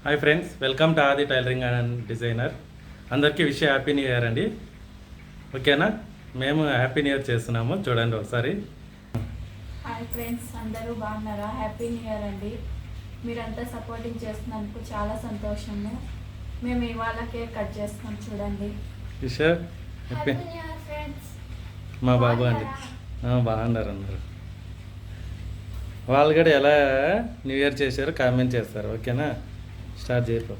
Hi friends, welcome to ఆది tailoring and designer. అందరికీ wish happy new year అండి. ఓకేనా? మేము హ్యాపీ న్యూ ఇయర్ చేస్తున్నాము, చూడండి ఒకసారి. హాయ్ ఫ్రెండ్స్, అందరూ బాగున్నారా? హ్యాపీ న్యూ ఇయర్ అండి. మీరంతా సపోర్టింగ్ చేస్తున్నందుకు చాలా సంతోషము. మేము ఇవాళ కేక్ కట్ చేస్తున్నాం, చూడండి. విష్ హ్యాపీ మా బాబు అండి. బాగున్నారు అందరు. వాళ్ళు కూడా ఎలా న్యూ ఇయర్ చేశారో కామెంట్ చేస్తారు. ఓకేనా? స్టార్ట్ చేయకు.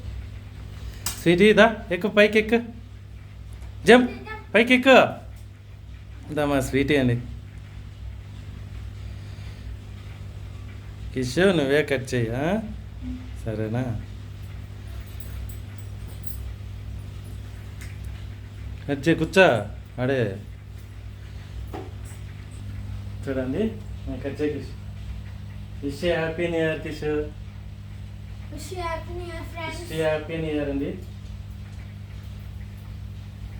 స్వీటీ దా ఎక్కు, పైకి ఎక్కు, జంప్, పైకి ఎక్కు. దా మా స్వీటీ అండి. కిషో నువ్వే కట్ చెయ్యి, సరేనా? కట్ చేయి, కూర్చో అడే. చూడండి, కట్ చేయి Kish. Wish happy new year Kish. Happy new year అండి.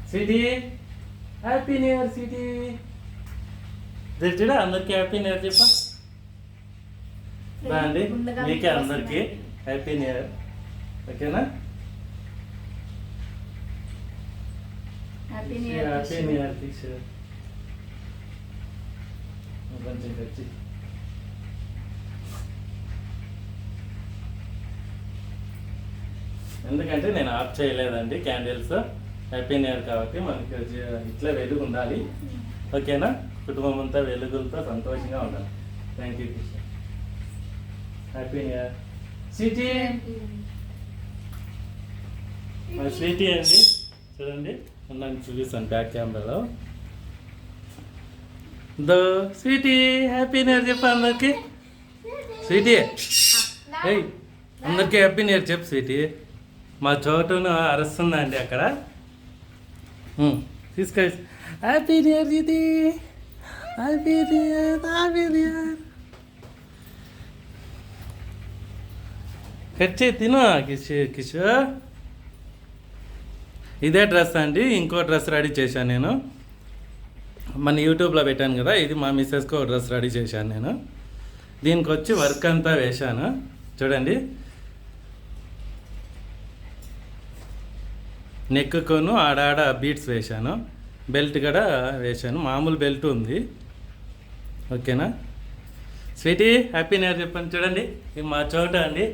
Sweetie happy new year. Sweetie చూడ అందరికి హ్యాపీ న్యూ ఇయర్ చెప్పా. అండి మీకే అందరికి హ్యాపీ న్యూ ఇయర్. ఓకేనా? Happy new year Kish. కొంచెం ఖర్చు. ఎందుకంటే నేను ఆఫ్ చేయలేదండి క్యాండిల్స్. హ్యాపీ న్యూ ఇయర్ కాబట్టి మనకి ఇట్లా వెలుగు ఉండాలి. ఓకేనా? కుటుంబం అంతా వెలుగులతో సంతోషంగా ఉండాలి. Thank you Krishna. Happy new year. Sweetie మా స్వీటీ అండి. చూడండి, నన్ను చూపిస్తాను బ్యాక్ కెమెరాలో. దో స్వీటీ హ్యాపీ న్యూ ఇయర్ చెప్పు అందరికి. స్వీటీ ఏయ్, అందరికీ హ్యాపీ న్యూ ఇయర్ చెప్పు స్వీటీ. మా చోటును అరుస్తుందండి అక్కడ. తీసుకో. హ్యాపీ న్యూ ఇయర్ ఇది. Happy new year, happy new year. Cut చేయి, తిను కిషోర్. ఇదే డ్రెస్ అండి. ఇంకో డ్రెస్ రెడీ చేశాను నేను. మన యూట్యూబ్లో పెట్టాను కదా, ఇది మా మిస్సెస్కి ఒక డ్రెస్ రెడీ చేశాను నేను. దీనికి వచ్చి వర్క్ అంతా వేశాను. చూడండి, నెక్కును ఆడాడ బీట్స్ వేశాను. బెల్ట్ కూడా వేశాను. మామూలు బెల్ట్ ఉంది. ఓకేనా? స్వీటీ హ్యాపీ న్యూ ఇయర్ చెప్పండి. చూడండి, ఇది మా చోట అండి.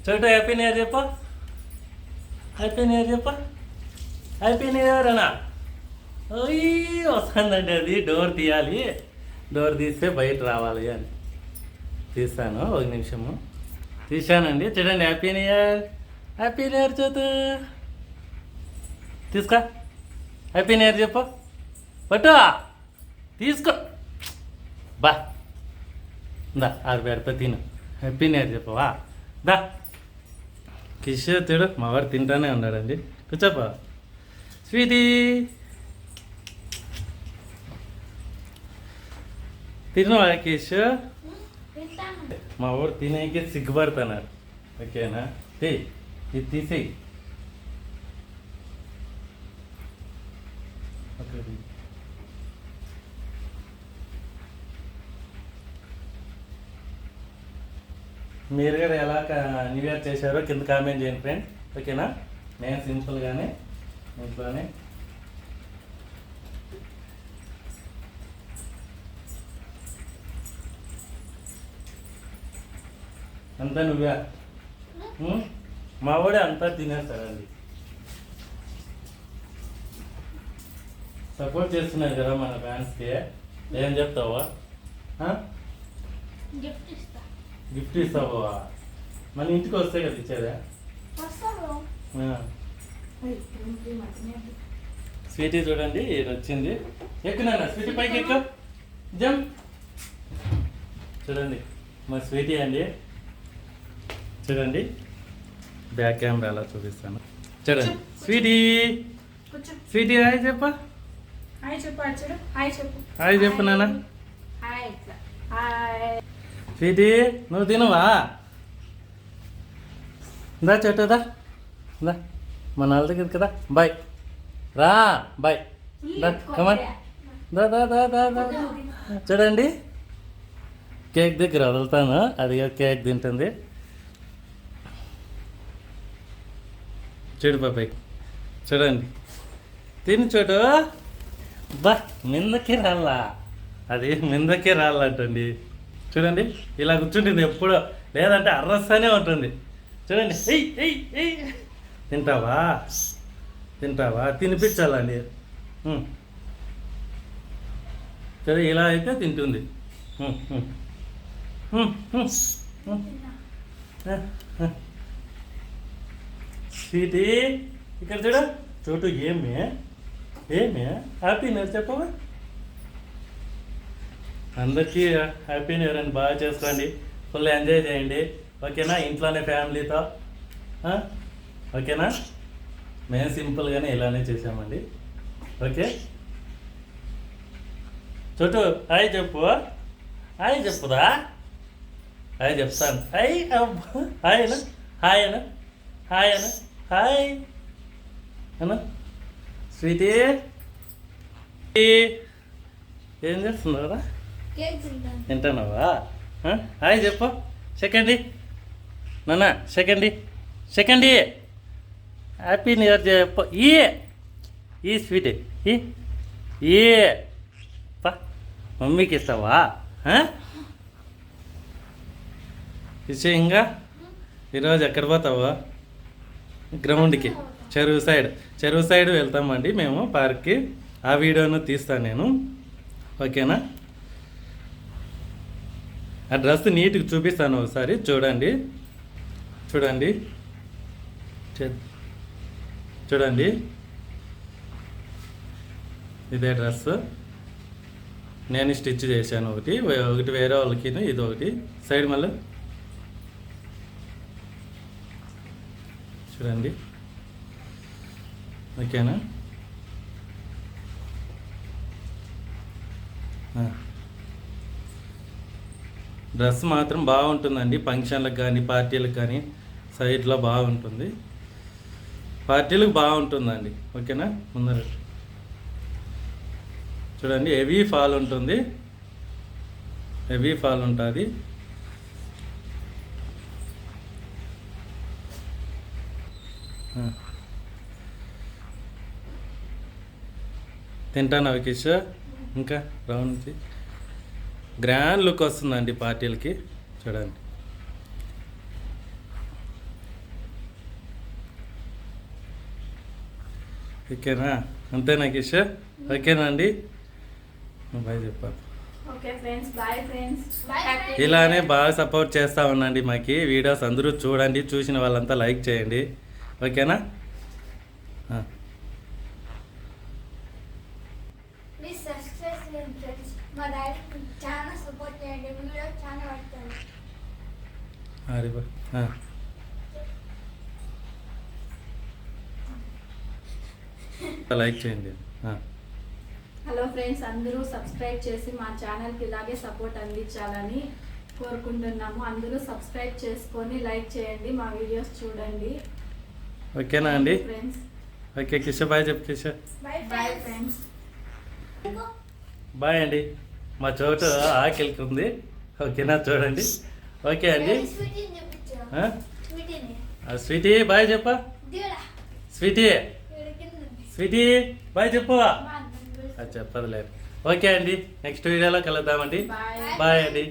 చోట హ్యాపీ న్యూ ఇయర్ చెప్ప. హ్యాపీ న్యూ ఇయర్ చెప్ప. హ్యాపీ న్యూ ఇయర్ అన్నా. ఓయ్ వస్తుందండి. అది డోర్ తీయాలి. డోర్ తీస్తే బయట రావాలి అని తీస్తాను. ఒక నిమిషము. తీసానండి. చూడండి, happy new year. Happy new year Chotu. తీసుకో. హ్యాపీ న్యూ ఇయర్ చెప్పు. పట్టు తీసుకో. బా దా, ఆరు పెడతా తిను. హ్యాపీ న్యూ ఇయర్ చెప్పవా? దా కిషోర్ చూడు, మా వారు తింటానే ఉన్నాడండి. కూర్చోపా స్వీటీ. తినవా కిషోర్? మా వాడు తినేకి సిగ్గుపడుతున్నారు. ఓకేనా? ఇది తీసేయి. మీరు కూడా ఎలా న్యూ ఇయర్ చేశారో కింద కామెంట్ చేయండి ఫ్రెండ్. ఓకేనా? నేను సింపుల్గానే ఇంట్లోనే అంతా నువ్వే. మా వాడే అంతా తినేస్తారండి. సపోర్ట్ చేస్తున్నాను కదా మన ఫ్యాన్స్కి. ఏం చెప్తావా? గిఫ్ట్ ఇస్తావా? మన ఇంటికి వస్తే కదా ఇచ్చేదా? స్వీటీ చూడండి, ఇది వచ్చింది. ఎక్కునా స్వీటీ, పైకి ఎక్కు, జంప్. చూడండి, మా స్వీటీ అండి. చూడండి, బ్యాక్ కెమెరాలో చూపిస్తాను. చూడండి స్వీటీ. స్వీటీ హాయ్ చెప్ప. హాయ్ చెప్పు. హాయ్ చెప్పు. హాయ్ చెప్పు నాన్న. హాయ్. హాయ్ స్వీటీ, నువ్వు తినవా? దా చెట్టుదా, దా మన వాళ్ళ దగ్గర కదా. బాయ్ రా, బాయ్. దా కమన్. దా దా దా దా దా. చూడండి, కేక్ దగ్గర వదులుతాను. అది కేక్ తింటుంది. చూడు బాబాయ్, చూడండి తిని చూడు. బా మిందకి రాళ్ళా, అది మిందకి రాళ్ళంటండి. చూడండి ఇలా కూర్చుంటుంది ఎప్పుడో, లేదంటే అర్రస్తానే ఉంటుంది. చూడండి, ఎయ్ ఎయ్ ఎయ్. తింటావా తింటావా, తినిపించాలండి. సరే ఇలా అయితే తింటుంది. స్వీటీ ఇక్కడ చూడ, చోటు ఏమే ఏమే హ్యాపీ న్యూ ఇయర్ చెప్పవా. అందరికీ హ్యాపీ న్యూ ఇయర్ అని బాగా చేసుకోండి, ఫుల్ ఎంజాయ్ చేయండి. ఓకేనా, ఇంట్లోనే ఫ్యామిలీతో. ఓకేనా, మేము సింపుల్గానే ఇలానే చేసామండి. ఓకే చోటు హాయ్ చెప్పు, హాయ్ చెప్పుదా, హాయ్ చెప్తాను. హాయ్ హాయ్ అన్న, హాయ్ అన్న, హాయ్ అన్న, హాయ్ అన్న. స్వీటీ ఏం చేస్తున్నారా, తింటున్నావా? హాయ్ చెప్పు. సెకండ్ నాన్న, సెకండ్ హ్యాపీ న్యూ ఇయర్ చెప్పు. ఈ స్వీటీ ఈ పా మమ్మీకి ఇస్తావా? విషయంగా ఈరోజు ఎక్కడ పోతావా? గ్రౌండ్కి, చెరువు సైడ్ వెళ్తామండి మేము, పార్క్కి. ఆ వీడియోను తీస్తాను నేను. ఓకేనా, ఆ డ్రెస్ నీట్గా చూపిస్తాను ఒకసారి. చూడండి చూడండి ఇదే డ్రెస్ నేను స్టిచ్ చేశాను. ఒకటి వేరే వాళ్ళకి, ఇది ఒకటి సైడ్ మళ్ళీ చూడండి. ఓకేనా, డ్రెస్ మాత్రం బాగుంటుందండి. ఫంక్షన్లకు కానీ పార్టీలకు కానీ సైడ్లో బాగుంటుంది, పార్టీలకు బాగుంటుందండి. ఓకేనా, ముందర చూడండి హెవీ ఫాల్ ఉంటుంది, హెవీ ఫాల్ ఉంటుంది. తింటాను వికేష్. ఇంకా రౌండ్ గ్రాండ్ లుక్ వస్తుందండి పార్టీలకి. చూడండి ఓకేనా, అంతేనా కిష్? ఓకేనా అండి, బాయ్ చెప్పాలి. ఇలానే బాగా సపోర్ట్ చేస్తూ ఉండండి మాకు. వీడియోస్ అందరూ చూడండి, చూసిన వాళ్ళంతా లైక్ చేయండి. ఓకేనా, లైక్ చేయండి. హలో ఫ్రెండ్స్, అందరూ సబ్స్క్రైబ్ చేసి మా ఛానల్కి ఇలాగే సపోర్ట్ అందించాలని కోరుకుంటున్నాము. అందరూ సబ్స్క్రైబ్ చేసుకొని లైక్ చేయండి, మా వీడియోస్ చూడండి. ఓకేనా అండి ఫ్రెండ్స్? ఓకే కిషోర్ బాయ్ చెప్పు. కిషోర్ బాయ్ ఫ్రెండ్స్, బాయ్ అండి. మా చోటు ఆకలికి ఉంది. ఓకేనా, చూడండి. ఓకే అండి. స్వీటీ బాయ్ చెప్పా. స్వీటీ బాయ్ చెప్పు. చెప్పదులేదు. ఓకే అండి, నెక్స్ట్ వీడియోలో కలుద్దామండి. బాయ్ అండి.